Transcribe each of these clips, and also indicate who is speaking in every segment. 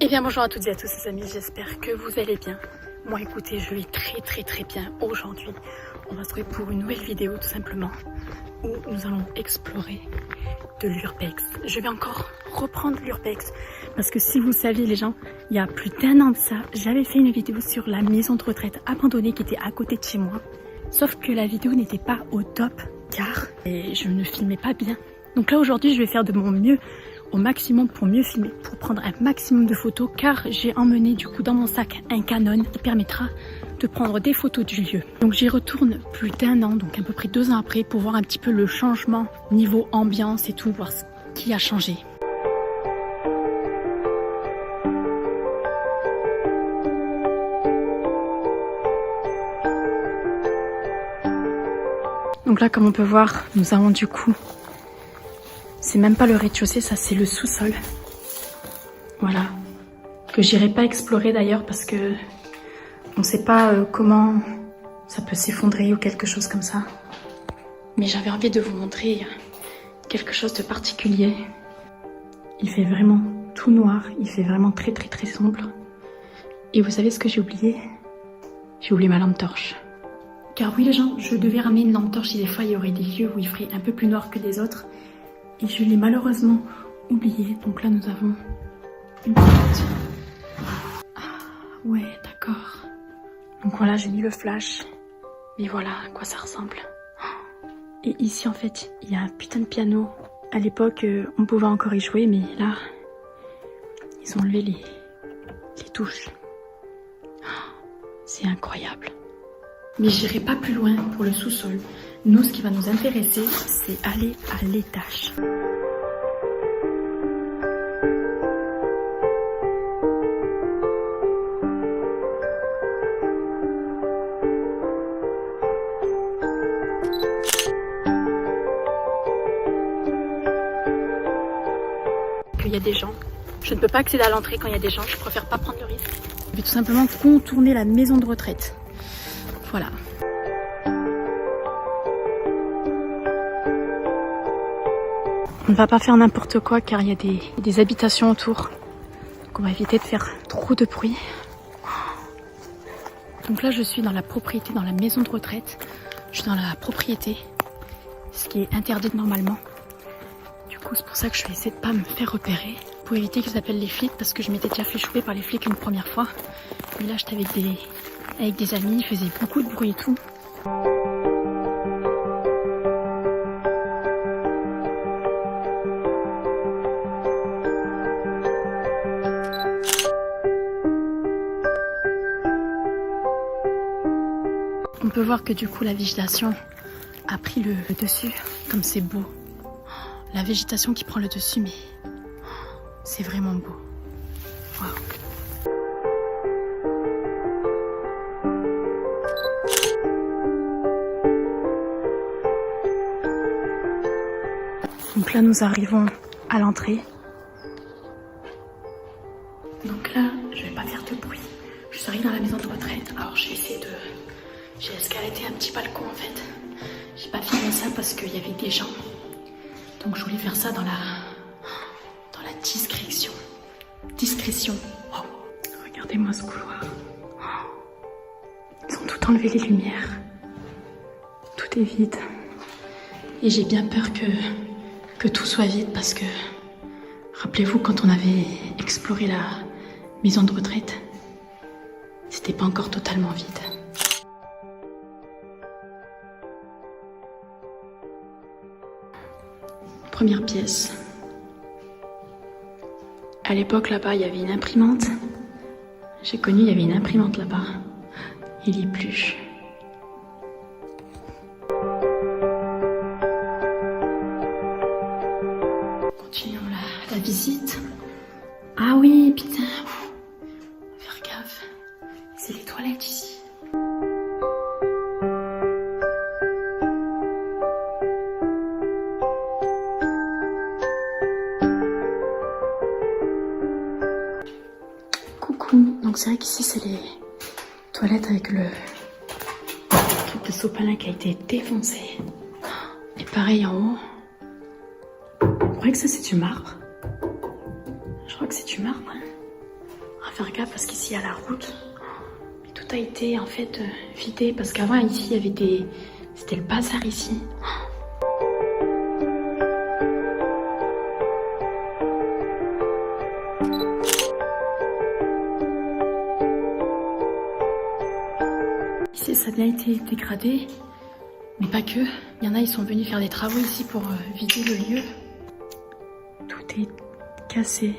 Speaker 1: Eh bien bonjour à toutes et à tous les amis, j'espère que vous allez bien. Moi écoutez, je vais très bien aujourd'hui. On va se retrouver pour une nouvelle vidéo tout simplement où nous allons explorer de l'urbex. Je vais encore reprendre l'urbex parce que si vous saviez les gens, il y a plus d'1 an de ça, j'avais fait une vidéo sur la maison de retraite abandonnée qui était à côté de chez moi. Sauf que la vidéo n'était pas au top car je ne filmais pas bien. Donc là aujourd'hui je vais faire de mon mieux au maximum pour mieux filmer, pour prendre un maximum de photos car j'ai emmené du coup dans mon sac un Canon qui permettra de prendre des photos du lieu. Donc j'y retourne plus d'1 an, donc à peu près 2 ans après pour voir un petit peu le changement niveau ambiance et tout, voir ce qui a changé. Donc là comme on peut voir, nous avons du coup, c'est même pas le rez-de-chaussée, ça c'est le sous-sol. Voilà, que j'irai pas explorer d'ailleurs parce que on sait pas comment ça peut s'effondrer ou quelque chose comme ça. Mais j'avais envie de vous montrer quelque chose de particulier. Il fait vraiment tout noir, il fait vraiment très sombre. Et vous savez ce que j'ai oublié? J'ai oublié ma lampe torche. Car oui les gens, je devais ramener une lampe torche si des fois il y aurait des lieux où il ferait un peu plus noir que des autres. Et je l'ai malheureusement oublié. Donc là nous avons une petite... Ah ouais d'accord. Donc voilà, j'ai mis le flash. Et voilà à quoi ça ressemble. Et ici en fait, il y a un putain de piano. À l'époque, on pouvait encore y jouer, mais là, ils ont enlevé les touches. C'est incroyable. Mais j'irai pas plus loin pour le sous-sol. Nous, ce qui va nous intéresser, c'est aller à l'étage. Il y a des gens. Je ne peux pas accéder à l'entrée quand il y a des gens. Je préfère pas prendre le risque. Je vais tout simplement contourner la maison de retraite. Voilà. On ne va pas faire n'importe quoi car il y a des habitations autour. Donc on va éviter de faire trop de bruit. Donc là je suis dans la propriété, dans la maison de retraite. Je suis dans la propriété, ce qui est interdit normalement. Du coup c'est pour ça que je vais essayer de pas me faire repérer. Pour éviter qu'ils appellent les flics parce que je m'étais déjà fait choper par les flics une première fois. Mais là j'étais avec des amis, ils faisaient beaucoup de bruit et tout. On peut voir que du coup la végétation a pris le dessus, comme c'est beau. La végétation qui prend le dessus, mais c'est vraiment beau. Waouh. Donc là nous arrivons à l'entrée. Donc là je vais pas faire de bruit. Je suis arrivée dans la maison de retraite. Alors j'ai essayé de... J'ai escaladé un petit balcon en fait. J'ai pas filmé ça parce qu'il y avait des gens. Donc je voulais faire ça dans la discrétion. Discrétion. Oh. Regardez-moi ce couloir. Ils ont tout enlevé les lumières. Tout est vide. Et j'ai bien peur que tout soit vide parce que... Rappelez-vous quand on avait exploré la maison de retraite, c'était pas encore totalement vide. Première pièce. À l'époque, là-bas, il y avait une imprimante. J'ai connu, il y avait une imprimante là-bas. Il y est plus. Continuons la visite. Ah oui, putain. Faire gaffe. C'est les toilettes ici. Donc c'est vrai qu'ici c'est les toilettes avec le truc de sopalin qui a été défoncé. Et pareil en haut. Je crois que ça c'est du marbre. Je crois que c'est du marbre. faire gaffe parce qu'ici il y a la route. Mais tout a été en fait vidé parce qu'avant ici il y avait des... C'était le bazar ici. Ici ça a bien été dégradé. Mais pas que. Il y en a, ils sont venus faire des travaux ici pour vider le lieu. Tout est cassé.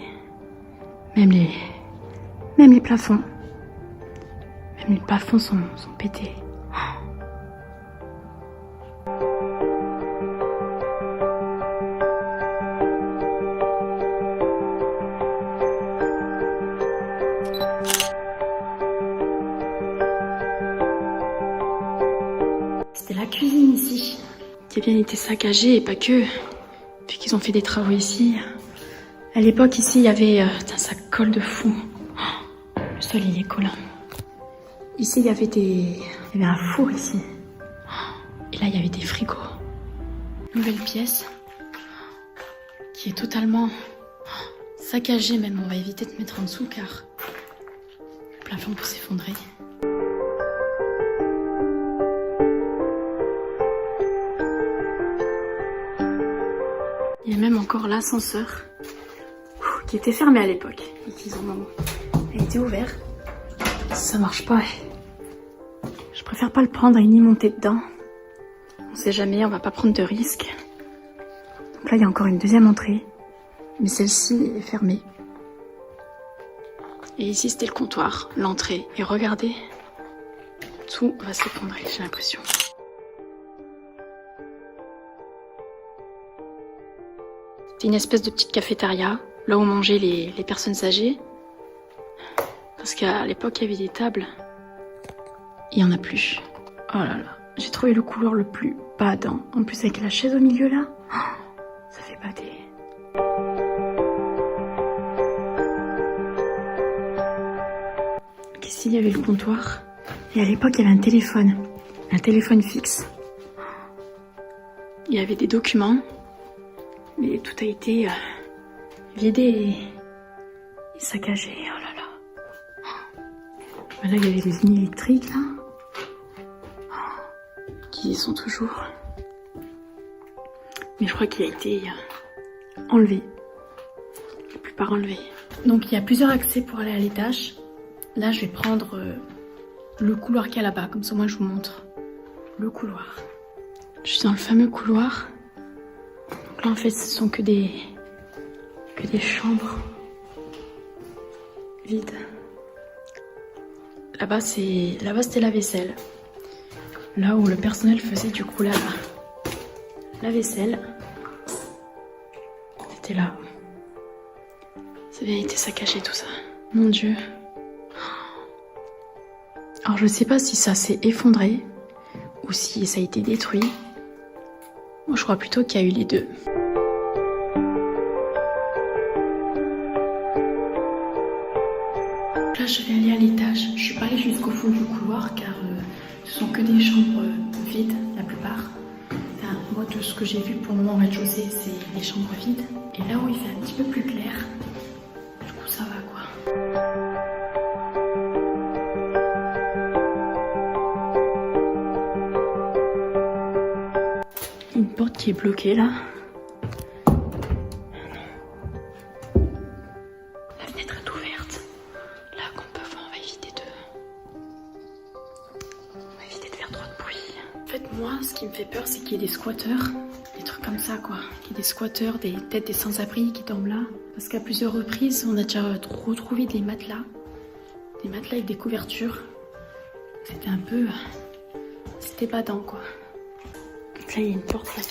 Speaker 1: Même les plafonds. Même les plafonds sont pétés. C'était la cuisine ici, qui a bien été saccagée et pas que. Puis qu'ils ont fait des travaux ici. À l'époque, ici, il y avait... ça colle de fou. Le sol, il est collant. Ici, il y avait un four ici. Et là, il y avait des frigos. Nouvelle pièce. Qui est totalement saccagée même. On va éviter de mettre en dessous car le plafond peut s'effondrer. Il y a même encore l'ascenseur qui était fermé à l'époque et qu'ils ont été ouvert. Ça marche pas. Je préfère pas le prendre et ni monter dedans. On sait jamais, on va pas prendre de risques. Donc là, il y a encore une deuxième entrée, mais celle-ci est fermée. Et ici, c'était le comptoir, l'entrée. Et regardez, tout va s'effondrer, j'ai l'impression. C'était une espèce de petite cafétéria, là où mangeaient les personnes âgées. Parce qu'à l'époque, il y avait des tables. Il n'y en a plus. Oh là là, j'ai trouvé le couloir le plus badant. En plus, avec la chaise au milieu là, ça fait bader. Donc ici, il y avait le comptoir. Et à l'époque, il y avait un téléphone fixe. Il y avait des documents. Mais tout a été vidé et saccagé. Oh là là. Là, il y avait des lignes électriques là. Qui y sont toujours. Mais je crois qu'il a été enlevé. La plupart enlevés. Donc il y a plusieurs accès pour aller à l'étage. Là, je vais prendre le couloir qu'il y a là-bas. Comme ça, moi, je vous montre le couloir. Je suis dans le fameux couloir. Donc là, en fait, ce sont que des chambres vides. Là-bas, c'était la vaisselle. Là où le personnel faisait du coup la vaisselle. C'était là. Ça a bien été saccagé tout ça. Mon Dieu. Alors je sais pas si ça s'est effondré ou si ça a été détruit. Moi je crois plutôt qu'il y a eu les deux. Là je vais aller à l'étage. Je suis pas allée jusqu'au fond du couloir car ce sont que des chambres vides la plupart. Enfin, moi de ce que j'ai vu pour le moment au rez-de-chaussée c'est des chambres vides. Et là où il fait un petit peu plus clair, du coup ça va quoi. Une porte qui est bloquée là. La fenêtre est ouverte. Là qu'on peut voir, on va éviter de faire trop de bruit. En fait moi ce qui me fait peur c'est qu'il y ait des squatteurs. Des trucs comme ça quoi. Qu'il y ait des squatteurs, peut-être des sans-abri qui tombent là. Parce qu'à plusieurs reprises on a déjà retrouvé des matelas. Des matelas avec des couvertures. C'était un peu... C'était badant quoi. Donc là, il y a une porte là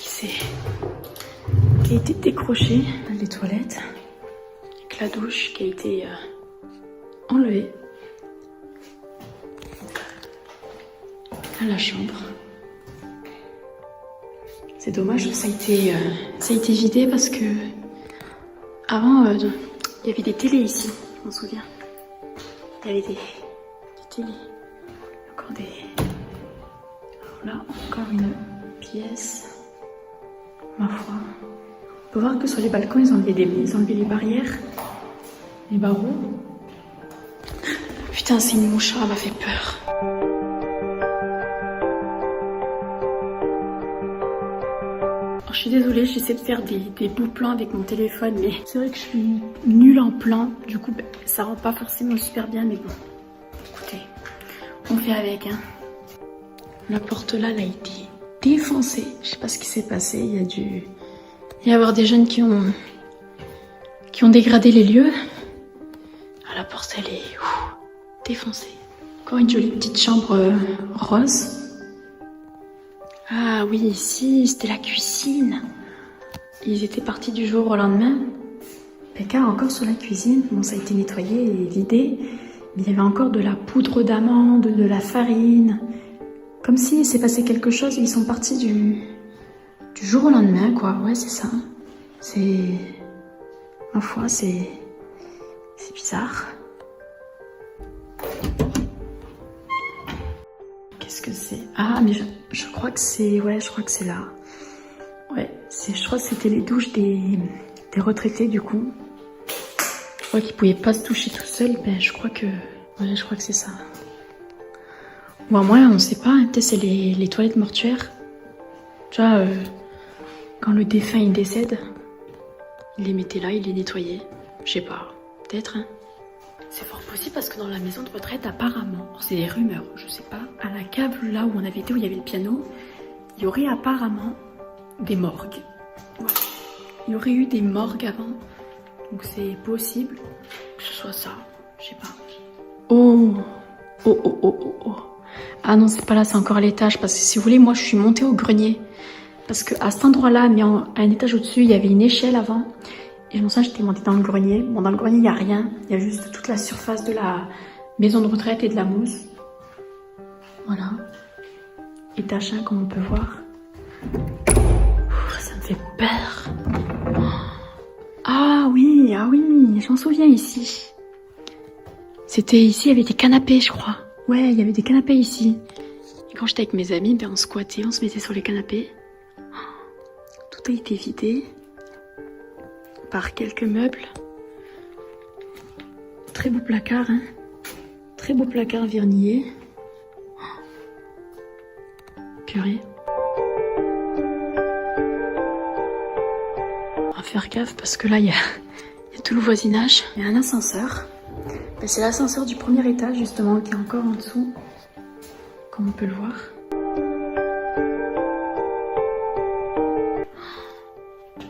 Speaker 1: qui a été décrochée. Là, les toilettes. Avec la douche qui a été enlevée. Là, la chambre. C'est dommage que ça a été vidé parce que avant, il y avait des télés ici, je m'en souviens. Il y avait des télés. Encore des... Alors là, encore une pièce. Ma foi. On peut voir que sur les balcons, ils ont enlevé les barrières, les barreaux. Putain, c'est une mouche, elle m'a fait peur. Alors, je suis désolée, j'essaie de faire des beaux plans avec mon téléphone, mais c'est vrai que je suis nulle en plan. Du coup, ça rend pas forcément super bien, mais bon. Écoutez, on fait avec, hein. La porte là, elle a été défoncée. Je sais pas ce qui s'est passé. Il y a dû y avoir des jeunes qui ont dégradé les lieux. Ah, la porte, elle est défoncée. Encore une jolie petite chambre rose. Ah oui, ici, c'était la cuisine. Ils étaient partis du jour au lendemain. Car encore sur la cuisine, bon, ça a été nettoyé et vidé. Mais il y avait encore de la poudre d'amande, de la farine. Comme s'il s'est passé quelque chose et ils sont partis du jour au lendemain, quoi. Ouais, c'est ça. C'est... Ma foi, c'est bizarre. Qu'est-ce que c'est? Ah, mais je crois que c'est... Ouais, je crois que c'est là. Ouais, je crois que c'était les douches des retraités, du coup. Je crois qu'ils pouvaient pas se toucher tout seuls. Ben, je crois que... Ouais, je crois que c'est ça. Bon, moi, on sait pas, hein, peut-être c'est les toilettes mortuaires. Tu vois, quand le défunt il décède, il les mettait là, il les nettoyait. Je sais pas, peut-être. Hein. C'est fort possible parce que dans la maison de retraite, apparemment, c'est des rumeurs, je sais pas, à la cave là où on avait été, où il y avait le piano, il y aurait apparemment des morgues. Ouais. Il y aurait eu des morgues avant, donc c'est possible que ce soit ça, je sais pas. Oh. Ah non, c'est pas là, c'est encore à l'étage. Parce que si vous voulez, moi, je suis montée au grenier. Parce qu'à cet endroit-là, mais à un étage au-dessus, il y avait une échelle avant. Et pour ça, j'étais montée dans le grenier. Bon, dans le grenier, il n'y a rien. Il y a juste toute la surface de la maison de retraite et de la mousse. Voilà. Étage 1, comme on peut voir. Ouh, ça me fait peur. Ah oui, je m'en souviens ici. C'était ici, il y avait des canapés, je crois. Ouais, il y avait des canapés ici. Et quand j'étais avec mes amis, ben on squattait, on se mettait sur les canapés. Tout a été vidé par quelques meubles. Très beau placard, hein. Très beau placard vernillé. Purée. On va faire gaffe parce que là, il y a tout le voisinage. Il y a un ascenseur. Ben, c'est l'ascenseur du premier étage, justement, qui est encore en dessous. Comme on peut le voir.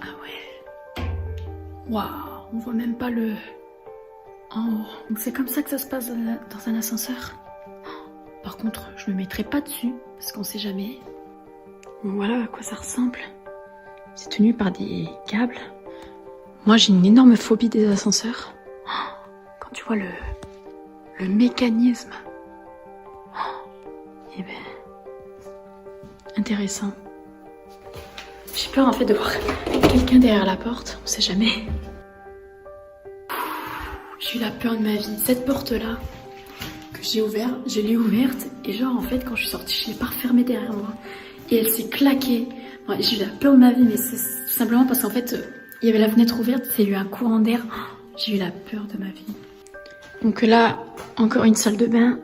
Speaker 1: Ah ouais. Waouh, on voit même pas le... en haut. Donc c'est comme ça que ça se passe dans un ascenseur. Par contre, je me mettrai pas dessus, parce qu'on sait jamais. Donc voilà à quoi ça ressemble. C'est tenu par des câbles. Moi, j'ai une énorme phobie des ascenseurs. Quand tu vois le mécanisme. Eh ben... Intéressant. J'ai peur en fait de voir quelqu'un derrière la porte, on sait jamais. J'ai eu la peur de ma vie. Cette porte-là, que j'ai ouverte, je l'ai ouverte et genre en fait quand je suis sortie, je l'ai pas refermée derrière moi. Et elle s'est claquée. Ouais, j'ai eu la peur de ma vie, mais c'est tout simplement parce qu'en fait, il y avait la fenêtre ouverte, c'est eu un courant d'air. J'ai eu la peur de ma vie. Donc là, encore une salle de bain.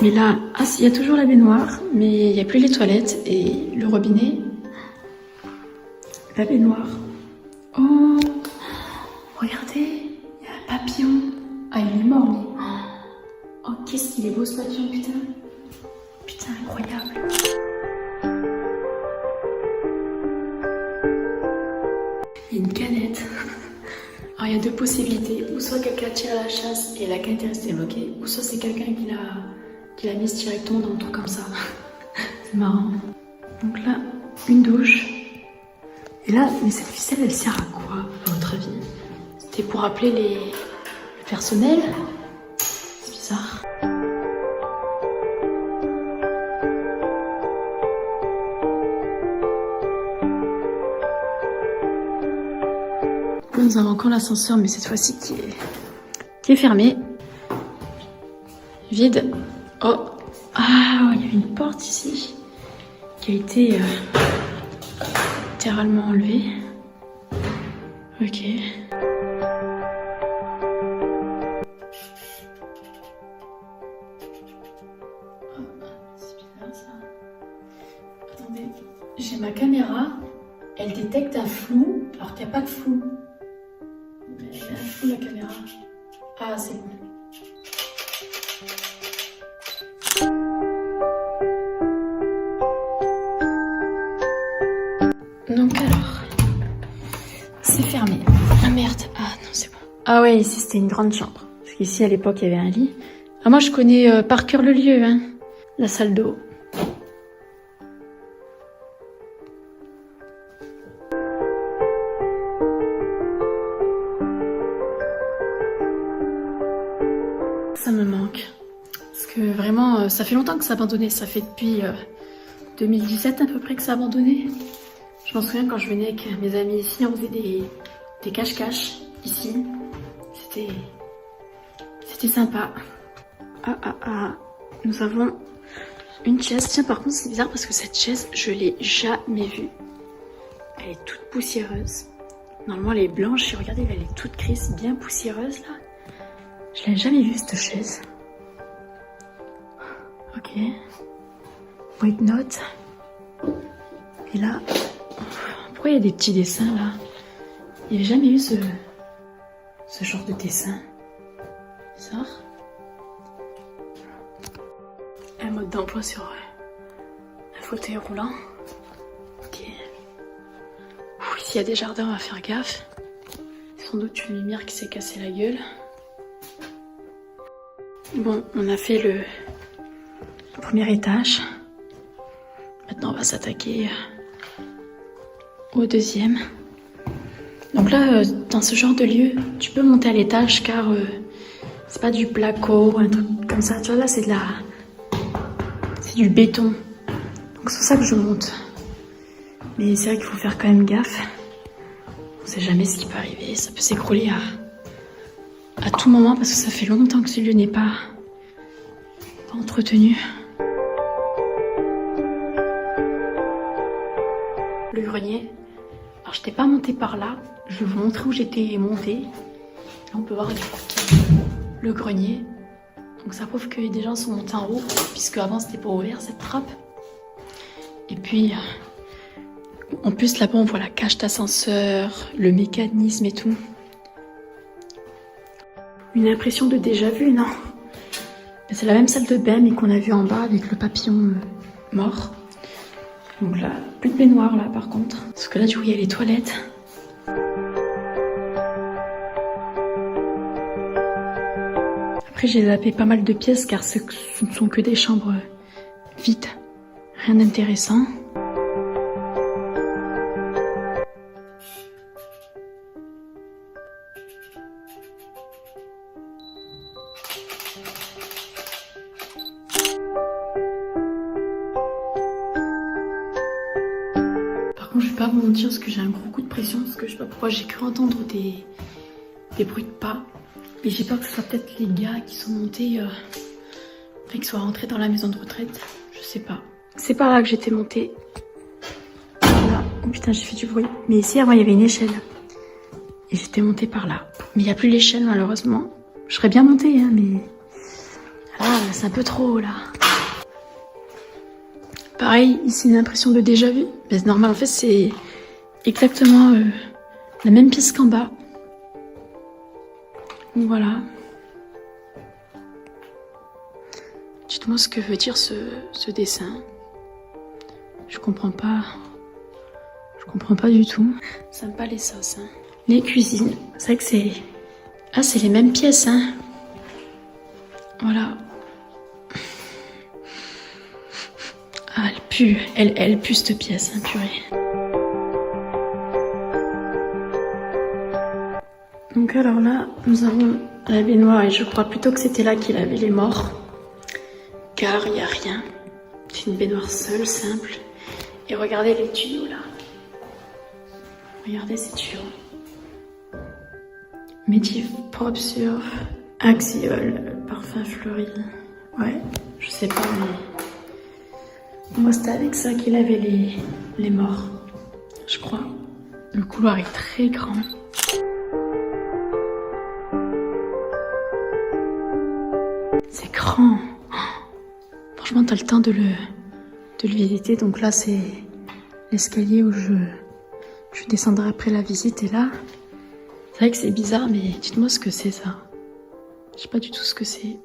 Speaker 1: Mais là, il y a toujours la baignoire, mais il n'y a plus les toilettes et le robinet. La baignoire. Oh, regardez, il y a un papillon. Ah, il est mort, mais... Oh, qu'est-ce qu'il est beau ce papillon, putain. Putain, incroyable. Il y a une canette. Alors, il y a deux possibilités. Ou soit quelqu'un tire à la chasse et la canette est restée bloquée, ou soit c'est quelqu'un qui l'a mise directement dans le trou comme ça. C'est marrant. Donc là, une douche. Et là, mais cette ficelle, elle sert à quoi, à votre avis? C'était pour appeler le personnel? C'est bizarre. Nous avons encore l'ascenseur, mais cette fois-ci qui est fermé. Vide. Oh, ah, il y avait une porte ici qui a été littéralement enlevée. Ok. J'ai ma caméra, elle détecte un flou alors qu'il n'y a pas de flou. Elle fait un flou la caméra. Ah, c'est bon. Donc alors, c'est fermé. Ah merde, ah non c'est bon. Ah ouais, ici c'était une grande chambre. Parce qu'ici à l'époque il y avait un lit. Ah moi je connais par cœur le lieu, hein. La salle d'eau. Ça me manque. Parce que vraiment, ça fait longtemps que ça a abandonné. Ça fait depuis 2017 à peu près que ça a abandonné. Je m'en souviens quand je venais avec mes amis ici, on faisait des cache-cache ici. C'était sympa. Nous avons une chaise. Tiens, par contre, c'est bizarre parce que cette chaise, je l'ai jamais vue. Elle est toute poussiéreuse. Normalement, elle est blanche. Et regardez, elle est toute grise, bien poussiéreuse là. Je l'ai jamais vue cette chaise. Ok. White note. Et là, pourquoi il y a des petits dessins là? Il n'y avait jamais eu ce genre de dessin. Bizarre. Un mode d'emploi sur un fauteuil roulant. Ok. Ici il y a des jardins, on va faire gaffe. Sans doute une lumière qui s'est cassée la gueule. Bon, on a fait le premier étage. Maintenant on va s'attaquer au deuxième. Donc là, dans ce genre de lieu, tu peux monter à l'étage car c'est pas du placo ou un truc comme ça. Tu vois, là c'est du béton. Donc c'est pour ça que je monte. Mais c'est vrai qu'il faut faire quand même gaffe. On sait jamais ce qui peut arriver. Ça peut s'écrouler à tout moment parce que ça fait longtemps que ce lieu n'est pas entretenu. Le grenier. Alors j'étais pas montée par là. Je vais vous montrer où j'étais montée. Là on peut voir le grenier. Donc ça prouve que des gens sont montés en haut puisque avant c'était pas ouvert cette trappe. Et puis en plus là-bas on voit la cage d'ascenseur, le mécanisme et tout. Une impression de déjà vu, non? C'est la même salle de bain mais qu'on a vu en bas avec le papillon mort. Donc là, plus de baignoire là par contre. Parce que là du coup il y a les toilettes. Après j'ai zappé pas mal de pièces car ce ne sont que des chambres vides. Rien d'intéressant. Je vais pas vous mentir parce que j'ai un gros coup de pression parce que je sais pas pourquoi j'ai cru entendre des bruits de pas. Et j'ai peur que ce soit peut-être les gars qui sont montés, enfin qui soient rentrés dans la maison de retraite. Je sais pas. C'est par là que j'étais montée. Là. Oh putain, j'ai fait du bruit. Mais ici avant il y avait une échelle. Et j'étais montée par là. Mais il n'y a plus l'échelle malheureusement. Je serais bien montée hein, mais là c'est un peu trop haut là. Pareil, ici une impression de déjà vu. Mais c'est normal, en fait c'est exactement la même pièce qu'en bas. Donc voilà. Dites-moi ce que veut dire ce dessin. Je comprends pas. Je comprends pas du tout. Ça me pas les sauces. Hein. Les cuisines. C'est vrai que c'est... Ah, c'est les mêmes pièces, hein. Voilà. Ah, elle pue. Elle pue cette pièce, hein, purée. Donc alors là, nous avons la baignoire et je crois plutôt que c'était là qu'il avait les morts. Car il n'y a rien. C'est une baignoire seule, simple. Et regardez les tuyaux là. Regardez ces tuyaux. Métif propre sur Axiol, parfum fleuri. Ouais, je sais pas mais... Moi c'était avec ça qu'il avait les morts, je crois. Le couloir est très grand. C'est grand. Franchement t'as le temps de le visiter. Donc là c'est l'escalier où je descendrai après la visite est là. C'est vrai que c'est bizarre, mais dites-moi ce que c'est ça. Je sais pas du tout ce que c'est.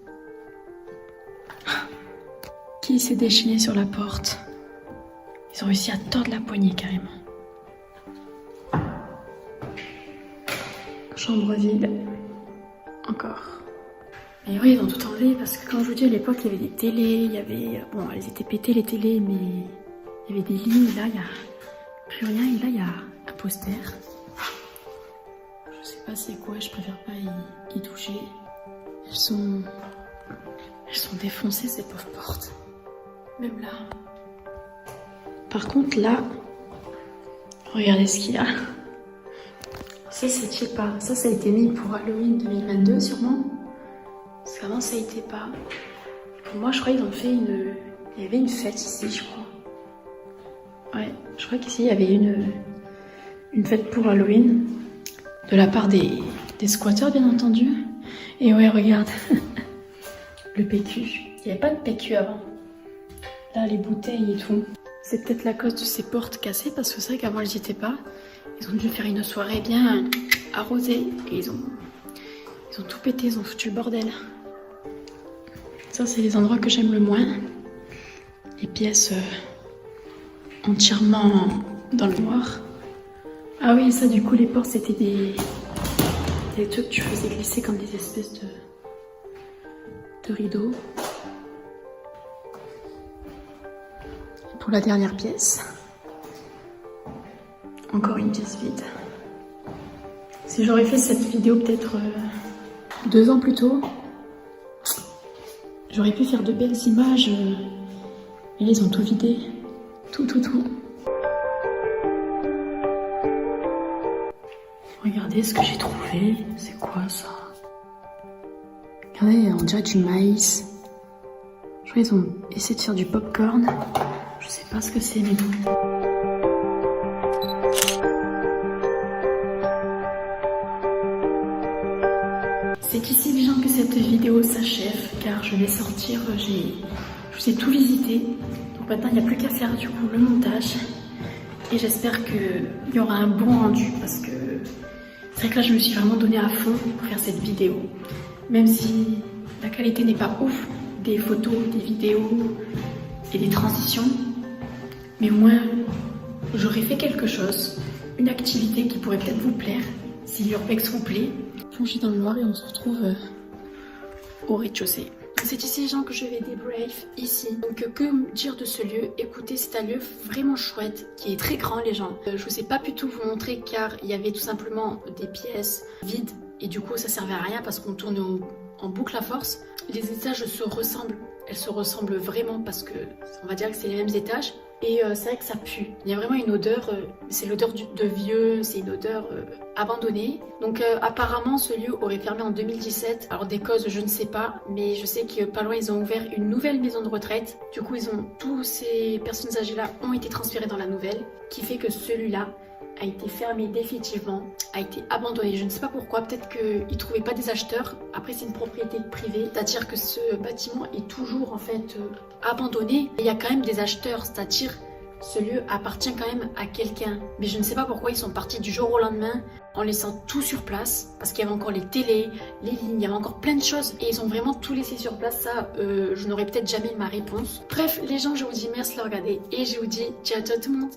Speaker 1: Qui s'est déchaîné sur la porte? Ils ont réussi à tordre la poignée carrément. Chambre vide. Encore. Mais oui, ils ont tout enlevé parce que quand je vous dis à l'époque, il y avait des télés, il y avait... Bon, elles étaient pétées les télés, mais il y avait des lits, et là, il n'y a plus rien, et là, il y a un poster. Je sais pas c'est quoi, je préfère pas y toucher. Elles sont défoncées, ces pauvres portes. Même là. Par contre, là, regardez ce qu'il y a. Ça, c'est, je sais pas, ça a été mis pour Halloween 2022, sûrement. Parce qu'avant, ça a été pas. Pour moi, je crois qu'ils ont fait une... Il y avait une fête ici, je crois. Ouais, je crois qu'ici, il y avait une fête pour Halloween. De la part des squatteurs, bien entendu. Et ouais, regarde. Le PQ. Il n'y avait pas de PQ avant. Là, les bouteilles et tout. C'est peut-être la cause de ces portes cassées, parce que c'est vrai qu'avant, elles n'y étaient pas. Ils ont dû faire une soirée bien arrosée. Et ils ont tout pété, ils ont foutu le bordel. Ça, c'est les endroits que j'aime le moins. Les pièces entièrement dans le noir. Ah oui, ça, du coup, les portes, c'était des trucs que tu faisais glisser comme des espèces de rideaux. Et pour la dernière pièce, encore une pièce vide. Si j'aurais fait cette vidéo peut-être 2 ans plus tôt, j'aurais pu faire de belles images. Et là, ils ont tout vidé. Tout. Regardez ce que j'ai trouvé. C'est quoi ça? Regardez, on dirait du maïs. Je crois qu'ils ont essayé de faire du popcorn. Je sais pas ce que c'est, mais bon. C'est ici, les gens, que cette vidéo s'achève, car je vais sortir. Je vous ai tout visité. Donc maintenant, il n'y a plus qu'à faire du coup le montage. Et j'espère qu'il y aura un bon rendu, parce que c'est vrai que là, je me suis vraiment donnée à fond pour faire cette vidéo. Même si la qualité n'est pas ouf, des photos, des vidéos et des transitions. Mais au moins, j'aurais fait quelque chose, une activité qui pourrait peut-être vous plaire, si l'urbex vous plaît. Plongez dans le noir et on se retrouve au rez-de-chaussée. C'est ici, les gens, que je vais débrief ici. Donc que dire de ce lieu? Écoutez, c'est un lieu vraiment chouette, qui est très grand, les gens. Je vous ai pas pu tout vous montrer car il y avait tout simplement des pièces vides et du coup ça servait à rien parce qu'on tourne en boucle à force. Les étages se ressemblent, elles se ressemblent vraiment parce que on va dire que c'est les mêmes étages. Et c'est vrai que ça pue. Il y a vraiment une odeur, c'est l'odeur de vieux, c'est une odeur abandonnée. Donc apparemment ce lieu aurait fermé en 2017. Alors des causes je ne sais pas, mais je sais que pas loin ils ont ouvert une nouvelle maison de retraite. Du coup tous ces personnes âgées là ont été transférées dans la nouvelle, qui fait que celui-là a été fermé définitivement, a été abandonné. Je ne sais pas pourquoi, peut-être qu'ils ne trouvaient pas des acheteurs. Après c'est une propriété privée, c'est-à-dire que ce bâtiment est toujours en fait abandonné. Il y a quand même des acheteurs, c'est-à-dire ce lieu appartient quand même à quelqu'un. Mais je ne sais pas pourquoi ils sont partis du jour au lendemain en laissant tout sur place. Parce qu'il y avait encore les télés, les lignes, il y avait encore plein de choses. Et ils ont vraiment tout laissé sur place. Ça, je n'aurai peut-être jamais ma réponse. Bref, les gens, je vous dis merci de regarder. Et je vous dis ciao tout le monde.